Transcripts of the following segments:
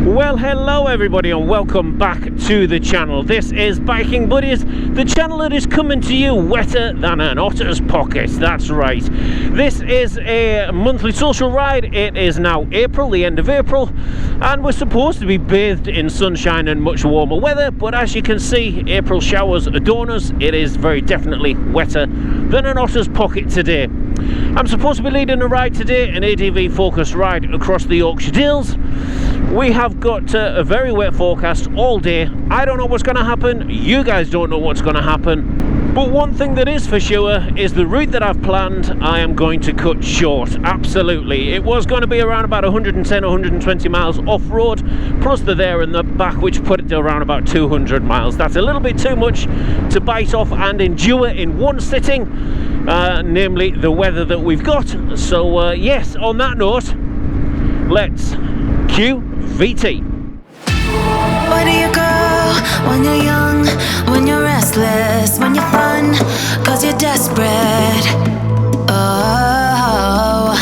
Well, hello everybody and welcome back to the channel. This is Biking Buddies, the channel that is coming to you wetter than an otter's pocket. That's right. This is a monthly social ride. It is now April, the end of April, and we're supposed to be bathed in sunshine and much warmer weather, but as you can see, April showers adorn us. It is very definitely wetter than an otter's pocket today. I'm supposed to be leading a ride today, an ADV focused ride across the Yorkshire Dales. We have got a very wet forecast all day. I don't know what's going to happen. You guys don't know what's going to happen. But one thing that is for sure is the route that I've planned, I am going to cut short. Absolutely. It was going to be around about 110, 120 miles off-road, plus the there and the back, which put it to around about 200 miles. That's a little bit too much to bite off and endure in one sitting, namely the weather that we've got. So yes, on that note, let's cue VT. Where do you go when you're young, when you're restless, when you're fun, cause you're desperate? Oh,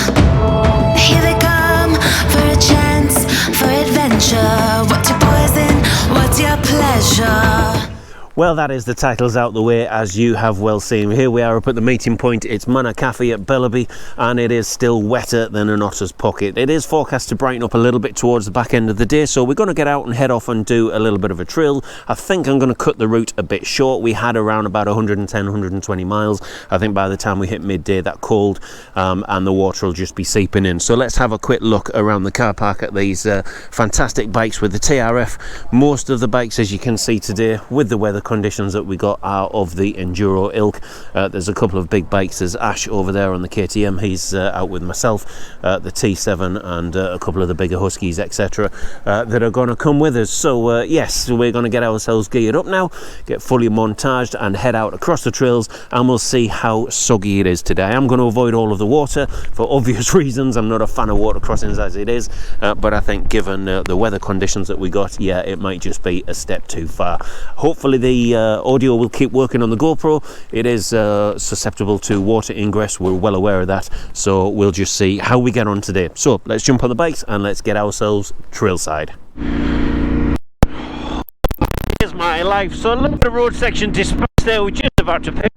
here they come for a chance, for adventure. What's your poison, what's your pleasure? Well, that is the titles out the way, as you have well seen. Here we are up at the meeting point. It's Manor Cafe at Bellaby, and it is still wetter than an otter's pocket. It is forecast to brighten up a little bit towards the back end of the day, so we're going to get out and head off and do a little bit of a trail. I think I'm going to cut the route a bit short. We had around about 110, 120 miles. I think by the time we hit midday, that cold and the water will just be seeping in. So let's have a quick look around the car park at these fantastic bikes with the TRF. Most of the bikes, as you can see today, with the weather conditions that we got, are of the enduro ilk. There's a couple of big bikes. There's Ash over there on the KTM. He's out with myself, the T7, and a couple of the bigger Huskies, etc., that are going to come with us. So yes, we're going to get ourselves geared up now, get fully montaged and head out across the trails, and we'll see how soggy it is today. I'm going to avoid all of the water for obvious reasons. I'm not a fan of water crossings as it is, but I think given the weather conditions that we got, yeah, it might just be a step too far. Hopefully the audio will keep working on the GoPro. It is susceptible to water ingress. We're well aware of that, so we'll just see how we get on today. So let's jump on the bikes and let's get ourselves trailside. Here's my life. So a little bit of road section dispatched there. We're just about to pick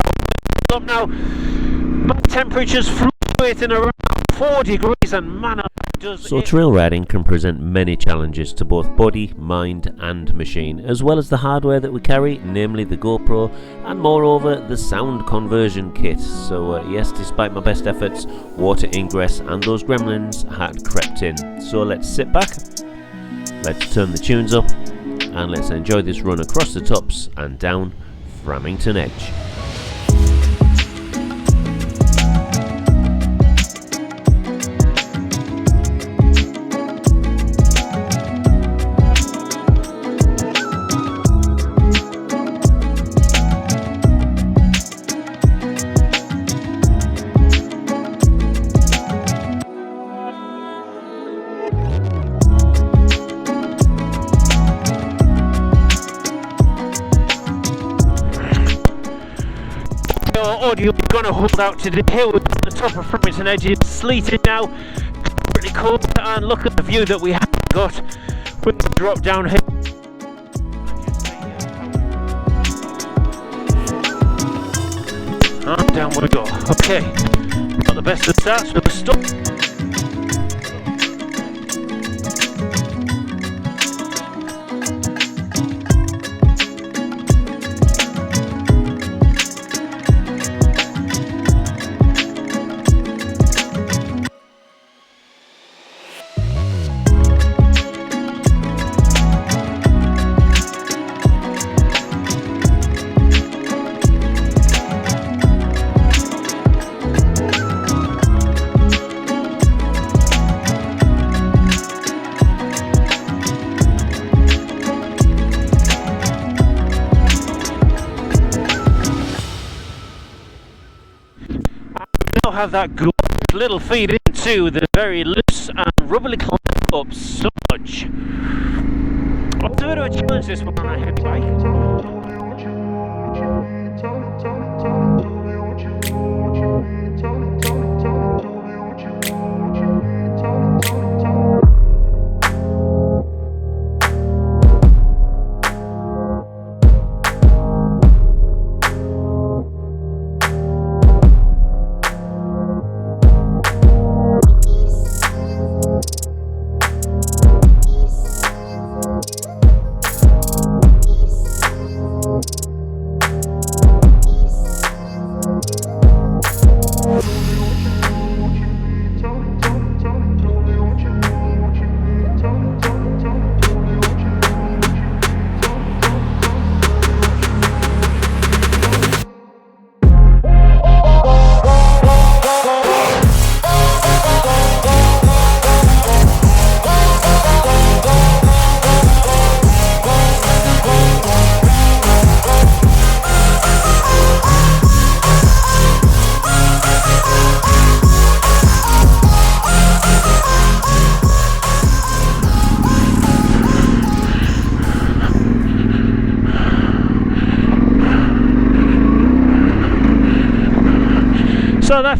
up now. My temperatures fluctuating around 4 degrees, and man, so trail riding can present many challenges to both body, mind and machine, as well as the hardware that we carry, namely the GoPro, and moreover the sound conversion kit. So yes, despite my best efforts, water ingress and those gremlins had crept in. So let's sit back, let's turn the tunes up, and let's enjoy this run across the tops and down Framington Edge. Audio is going to hold out today. Here we're at the top of Framington Edge. It's sleeting now, pretty cold, and look at the view that we have got with the drop down here. And down we go. Okay, not the best of starts with the stop. Have that good little feed into the very loose and rubbly climb up so much. I'll do a bit of a challenge this one on a heavy bike.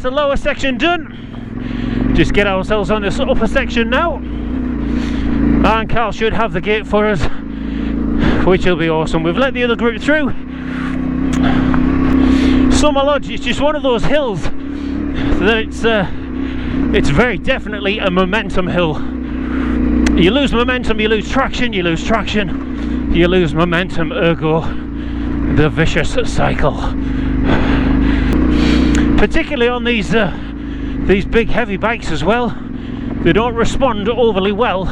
the lower section done. Just get ourselves on this upper section now. And Carl should have the gate for us, which will be awesome. We've let the other group through. Summer Lodge is just one of those hills that it's very definitely a momentum hill. You lose momentum, you lose traction, you lose traction, you lose momentum, ergo the vicious cycle. Particularly on these big heavy bikes as well, they don't respond overly well.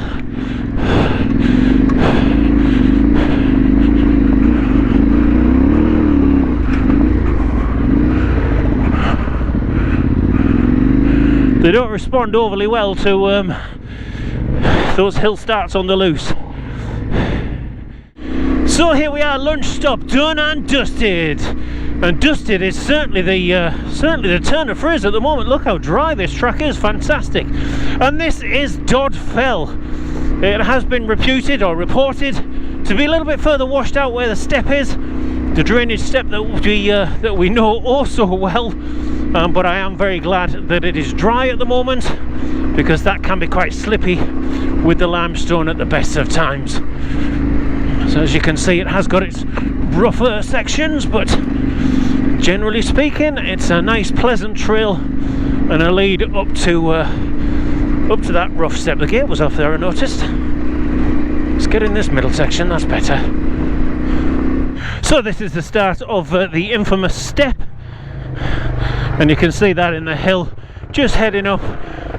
They don't respond overly well to those hill starts on the loose. So here we are, lunch stop done and dusted. And dusted is certainly the turner for us at the moment. Look how dry this track is, fantastic. And this is Dodd Fell. It has been reputed or reported to be a little bit further washed out where the step is, the drainage step that we know oh so well. But I am very glad that it is dry at the moment, because that can be quite slippy with the limestone at the best of times. So as you can see, it has got its rougher sections, but generally speaking, it's a nice pleasant trail and a lead up to that rough step. The gate was off there, I noticed. Let's get in this middle section, that's better. So this is the start of the infamous step, and you can see that in the hill, just heading up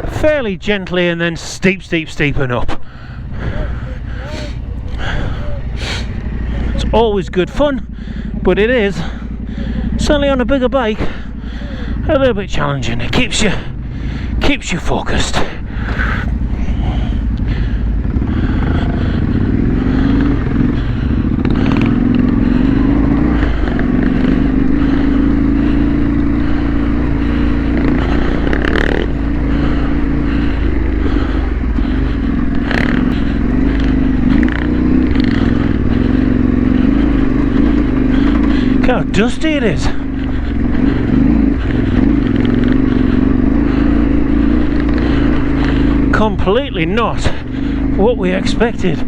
fairly gently and then steep and up. It's always good fun, but it is, certainly on a bigger bike, a little bit challenging. It keeps you focused. Look how dusty it is. Completely not what we expected.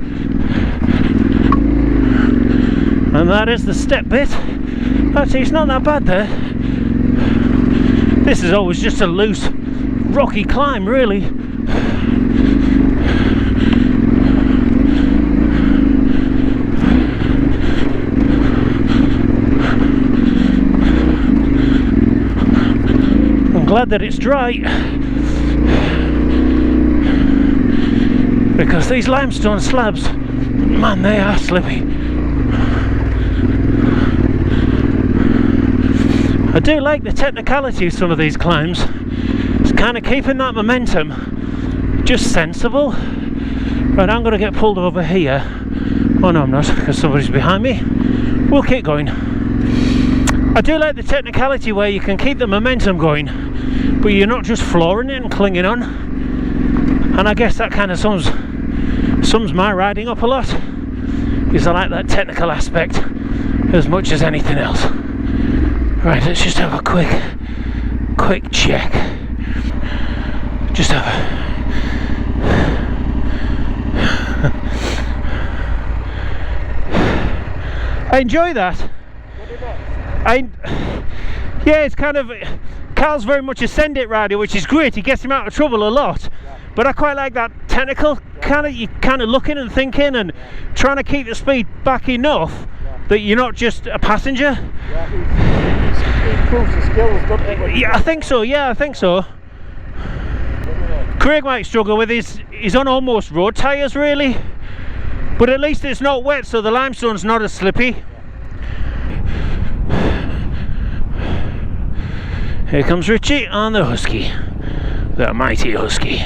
And that is the step bit. Actually, it's not that bad there. This is always just a loose, rocky climb, really. Glad that it's dry, because these limestone slabs, man, they are slippy. I do like the technicality of some of these climbs. It's kind of keeping that momentum just sensible. Right, I'm going to get pulled over here. Oh no, I'm not, because somebody's behind me. We'll keep going. I do like the technicality where you can keep the momentum going, but you're not just flooring it and clinging on. And I guess that kind of sums my riding up a lot, because I like that technical aspect as much as anything else. Right, let's just have a quick check. Just have a I enjoy that. Yeah, it's kind of, Carl's very much a send it rider, which is great. He gets him out of trouble a lot. But I quite like that technical you're kind of looking and thinking and trying to keep the speed back enough that you're not just a passenger. He improves the skills, doesn't he? Yeah, I think so. Yeah, I think so. Craig might struggle with he's on almost road tyres, really. But at least it's not wet, so the limestone's not as slippy. Here comes Richie on the Husky, the mighty Husky.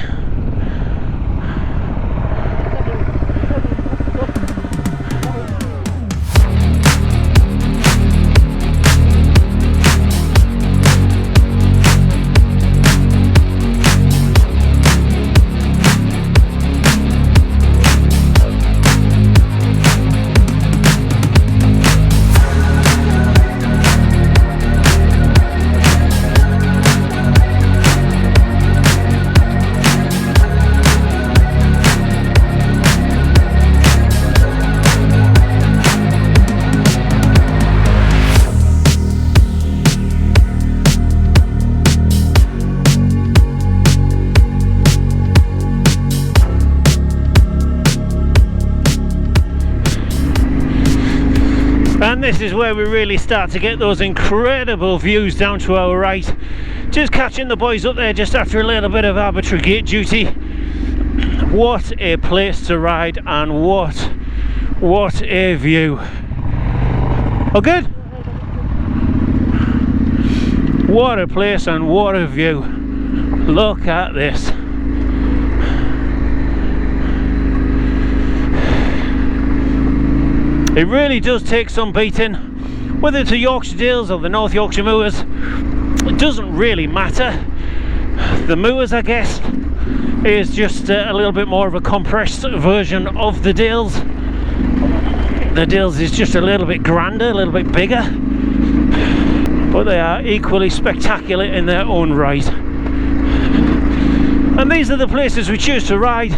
And this is where we really start to get those incredible views down to our right. Just catching the boys up there just after a little bit of arbitrary gate duty. What a place to ride, and what a view. Oh, good. What a place and what a view. Look at this. It really does take some beating. Whether it's the Yorkshire Dales or the North Yorkshire Moors, it doesn't really matter. The Moors, I guess, is just a little bit more of a compressed version of the Dales. The Dales is just a little bit grander, a little bit bigger, but they are equally spectacular in their own right. And these are the places we choose to ride.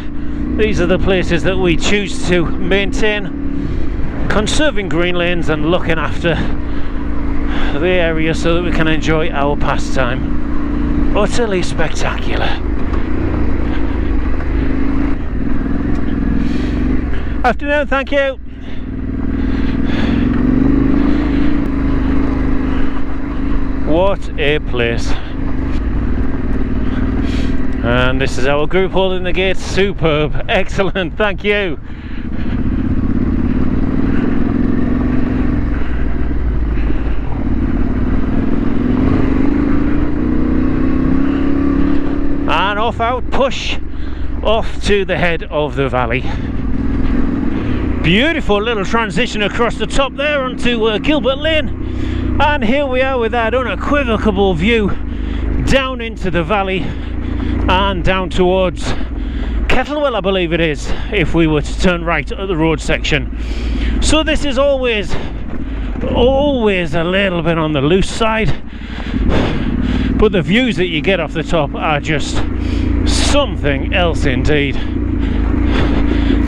These are the places that we choose to maintain, conserving green lanes and looking after the area so that we can enjoy our pastime. Utterly spectacular. Afternoon, thank you. What a place. And this is our group holding the gate. Superb, excellent, thank you. And off out, push off to the head of the valley. Beautiful little transition across the top there onto Gilbert Lane, and here we are with that unequivocal view down into the valley and down towards Kettlewell, I believe it is, if we were to turn right at the road section. So this is always a little bit on the loose side, but the views that you get off the top are just something else indeed.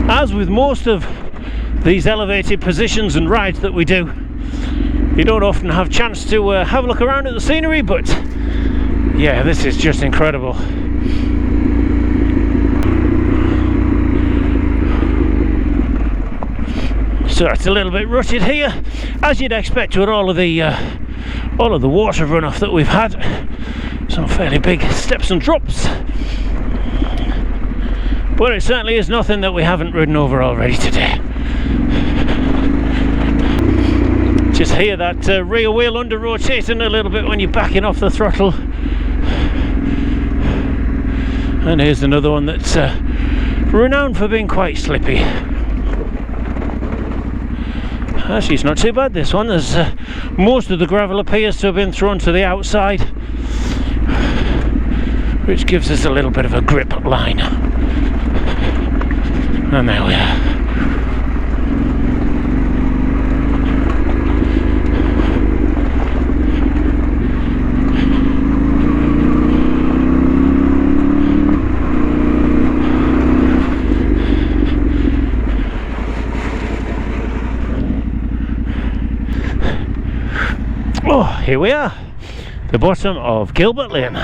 As with most of these elevated positions and rides that we do, you don't often have a chance to have a look around at the scenery, but yeah, this is just incredible. So it's a little bit rutted here, as you'd expect with all of the water runoff that we've had. Some fairly big steps and drops, but it certainly is nothing that we haven't ridden over already today. Just hear that rear wheel under rotating a little bit when you're backing off the throttle. And here's another one that's renowned for being quite slippy. Actually, it's not too bad, this one. There's most of the gravel appears to have been thrown to the outside, which gives us a little bit of a grip line. And there we are. Oh, here we are, the bottom of Gilbert Lane.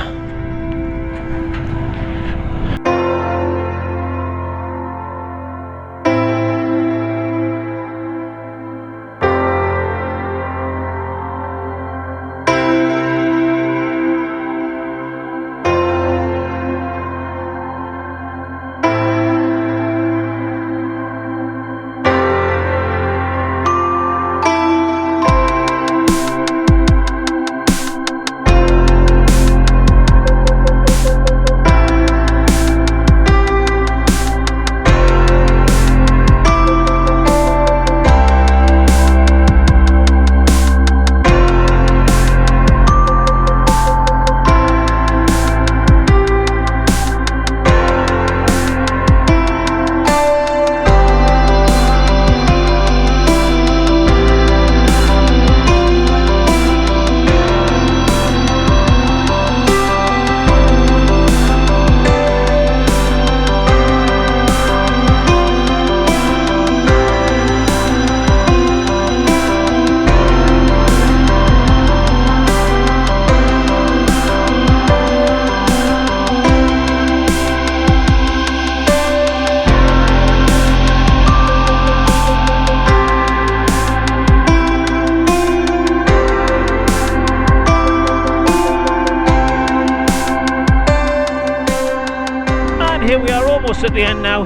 at the end now.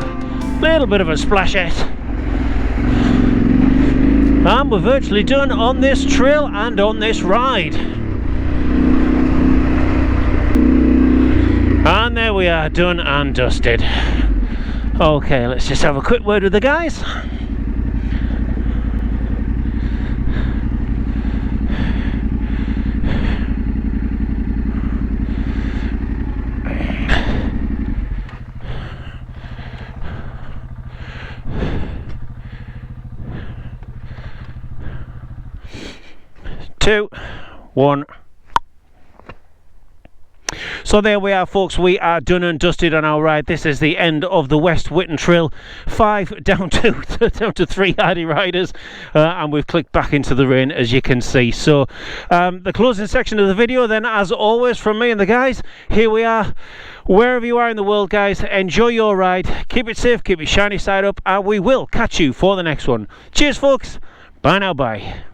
Little bit of a splashette. And we're virtually done on this trail and on this ride. And there we are, done and dusted. Okay, let's just have a quick word with the guys. Two, one. So there we are, folks. We are done and dusted on our ride. This is the end of the West Whitton Trail. 5 down to 3 hardy riders, and we've clicked back into the rain, as you can see. So the closing section of the video then, as always, from me and the guys. Here we are. Wherever you are in the world, guys, enjoy your ride. Keep it safe, keep your shiny side up, and we will catch you for the next one. Cheers, folks. Bye now, bye.